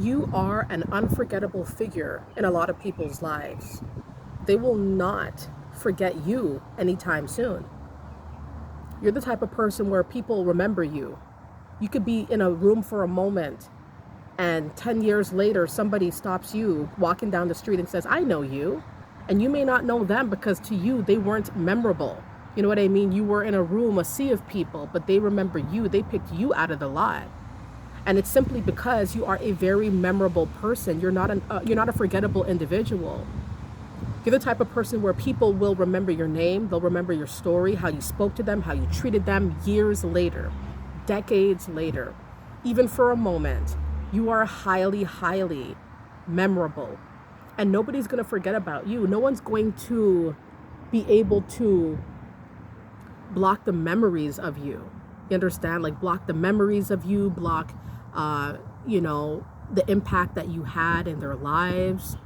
You are an unforgettable figure in a lot of people's lives. They will not forget you anytime soon. You're the type of person where people remember you. You could be in a room for a moment, and 10 years later, somebody stops you walking down the street and says, I know you. And you may not know them because to you, they weren't memorable. You know what I mean? You were in a room, a sea of people, but they remember you. They picked you out of the lot. And it's simply because you are a very memorable person. You're not a forgettable individual. You're the type of person where people will remember your name, they'll remember your story, how you spoke to them, how you treated them years later, decades later. Even for a moment, you are highly, highly memorable. And nobody's going to forget about you. No one's going to be able to block the memories of you. You understand? Like block the memories of you, block, the impact that you had in their lives.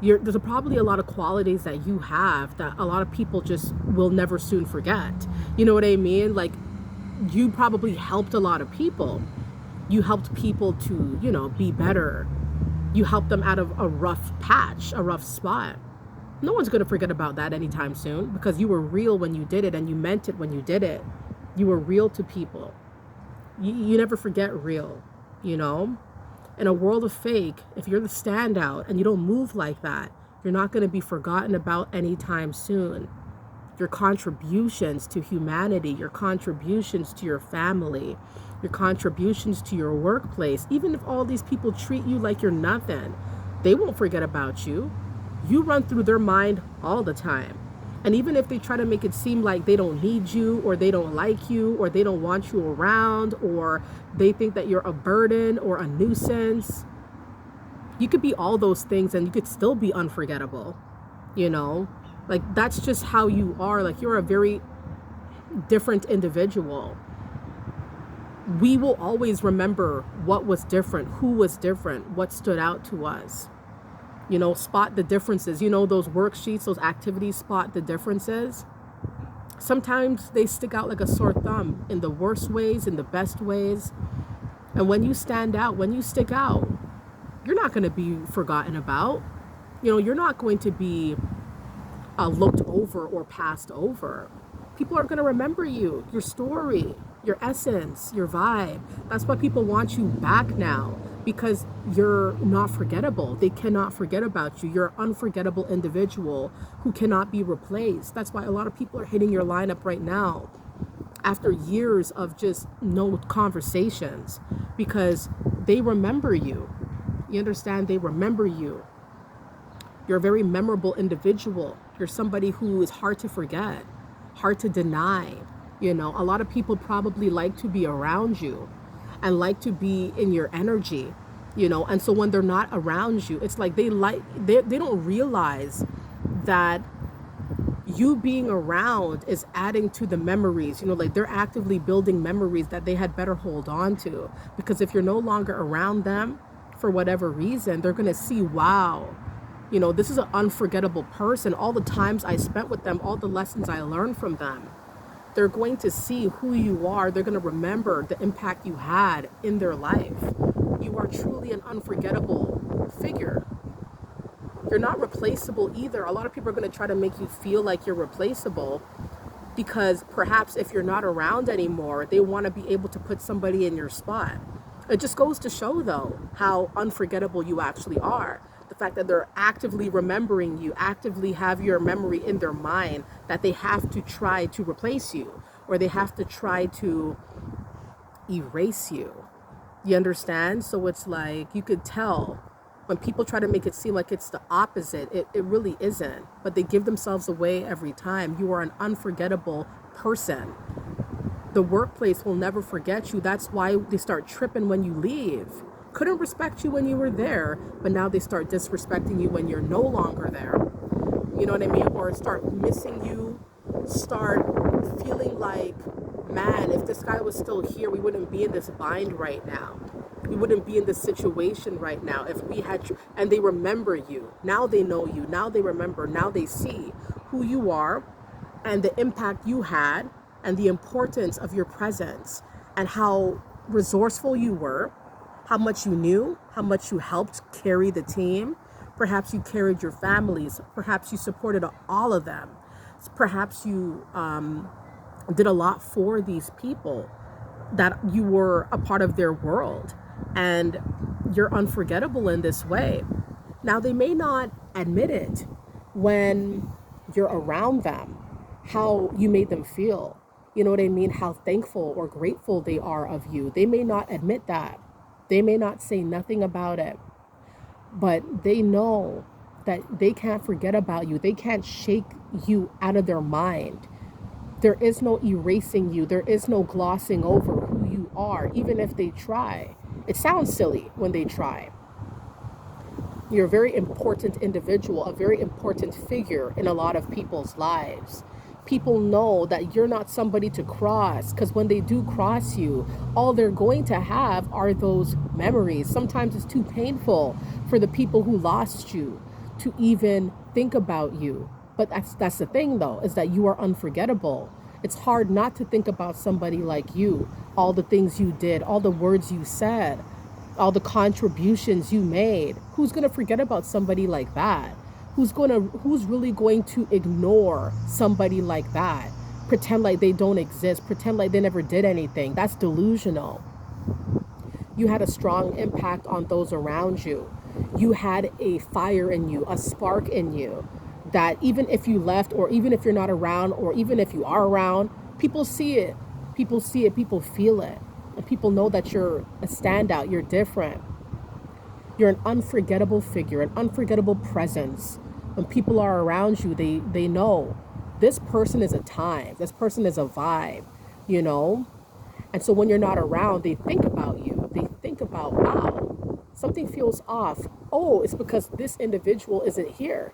There's probably a lot of qualities that you have that a lot of people just will never soon forget. You know what I mean? Like you probably helped a lot of people. You helped people to, be better. You helped them out of a rough patch, a rough spot. No one's going to forget about that anytime soon because you were real when you did it and you meant it when you did it. You were real to people. You never forget real, In a world of fake, if you're the standout and you don't move like that, you're not going to be forgotten about anytime soon. Your contributions to humanity, your contributions to your family, your contributions to your workplace, even if all these people treat you like you're nothing, they won't forget about you. You run through their mind all the time. And even if they try to make it seem like they don't need you or they don't like you or they don't want you around or they think that you're a burden or a nuisance, you could be all those things and you could still be unforgettable, Like that's just how you are. Like you're a very different individual. We will always remember what was different, who was different, what stood out to us. Spot the differences. Those worksheets, those activities, spot the differences. Sometimes they stick out like a sore thumb in the worst ways, in the best ways. And when you stand out, when you stick out, you're not going to be forgotten about. You're not going to be looked over or passed over. People are going to remember you, your story, your essence, your vibe. That's why people want you back now. Because you're not forgettable. They cannot forget about you. You're an unforgettable individual who cannot be replaced. That's why a lot of people are hitting your lineup right now after years of just no conversations because they remember you. You understand? They remember you. You're a very memorable individual. You're somebody who is hard to forget, hard to deny. A lot of people probably like to be around you and like to be in your energy, and so when they're not around you, it's like they don't realize that you being around is adding to the memories, like they're actively building memories that they had better hold on to, because if you're no longer around them for whatever reason, they're going to see, wow, this is an unforgettable person. All the times I spent with them, all the lessons I learned from them. They're going to see who you are. They're going to remember the impact you had in their life. You are truly an unforgettable figure. You're not replaceable either. A lot of people are going to try to make you feel like you're replaceable because perhaps if you're not around anymore, they want to be able to put somebody in your spot. It just goes to show, though, how unforgettable you actually are. The fact that they're actively remembering you, actively have your memory in their mind, that they have to try to replace you or they have to try to erase you. You understand? So it's like you could tell when people try to make it seem like it's the opposite, it really isn't. But they give themselves away every time. You are an unforgettable person. The workplace will never forget you. That's why they start tripping when you leave. Couldn't respect you when you were there, but now they start disrespecting you when you're no longer there. You know what I mean? Or start missing you, start feeling like, man, if this guy was still here, we wouldn't be in this bind right now. We wouldn't be in this situation right now if we had, and they remember you. Now they know you. Now they remember. Now they see who you are and the impact you had and the importance of your presence and how resourceful you were, how much you knew, how much you helped carry the team. Perhaps you carried your families. Perhaps you supported all of them. Perhaps you did a lot for these people, that you were a part of their world, and you're unforgettable in this way. Now, they may not admit it when you're around them, how you made them feel. You know what I mean? How thankful or grateful they are of you. They may not admit that. They may not say nothing about it, but they know that they can't forget about you. They can't shake you out of their mind. There is no erasing you. There is no glossing over who you are, even if they try. It sounds silly when they try. You're a very important individual, a very important figure in a lot of people's lives. People know that you're not somebody to cross, because when they do cross you, all they're going to have are those memories. Sometimes it's too painful for the people who lost you to even think about you. But that's the thing, though, is that you are unforgettable. It's hard not to think about somebody like you, all the things you did, all the words you said, all the contributions you made. Who's going to forget about somebody like that? Who's really going to ignore somebody like that? Pretend like they don't exist, pretend like they never did anything. That's delusional. You had a strong impact on those around you. You had a fire in you, a spark in you, that even if you left, or even if you're not around, or even if you are around, people see it. People see it, people feel it. And people know that you're a standout, you're different. You're an unforgettable figure, an unforgettable presence. When people are around you, they know this person is a time, this person is a vibe, you know? And so when you're not around, they think about you. They think about, wow, something feels off. Oh, it's because this individual isn't here.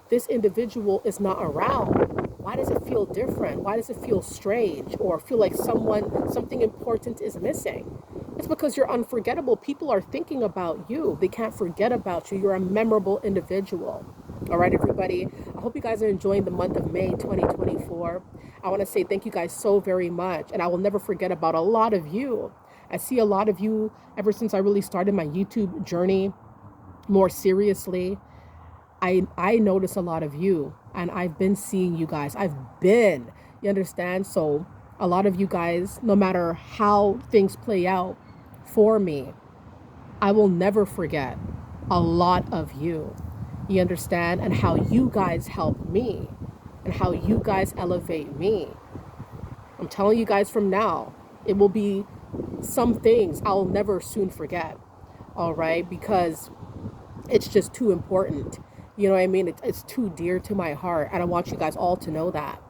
This individual is not around. Why does it feel different? Why does it feel strange, or feel like something important is missing? It's because you're unforgettable. People are thinking about you. They can't forget about you. You're a memorable individual. All right, everybody. I hope you guys are enjoying the month of May 2024. I want to say thank you guys so very much. And I will never forget about a lot of you. I see a lot of you ever since I really started my YouTube journey more seriously. I notice a lot of you, and I've been seeing you guys. You understand? So a lot of you guys, no matter how things play out for me, I will never forget a lot of you. You understand? And how you guys help me, and how you guys elevate me. I'm telling you guys from now, it will be some things I'll never soon forget. All right? Because it's just too important. You know what I mean? It's too dear to my heart. And I want you guys all to know that.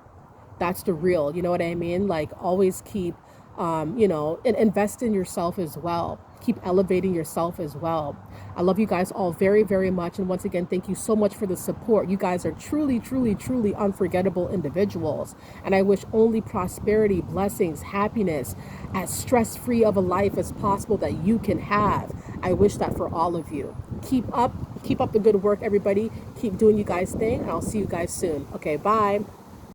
That's the real, you know what I mean? Like, always keep, and invest in yourself as well. Keep elevating yourself as well. I love you guys all very, very much. And once again, thank you so much for the support. You guys are truly, truly, truly unforgettable individuals. And I wish only prosperity, blessings, happiness, as stress-free of a life as possible that you can have. I wish that for all of you. Keep up the good work, everybody. Keep doing you guys' thing, and I'll see you guys soon. Okay, bye.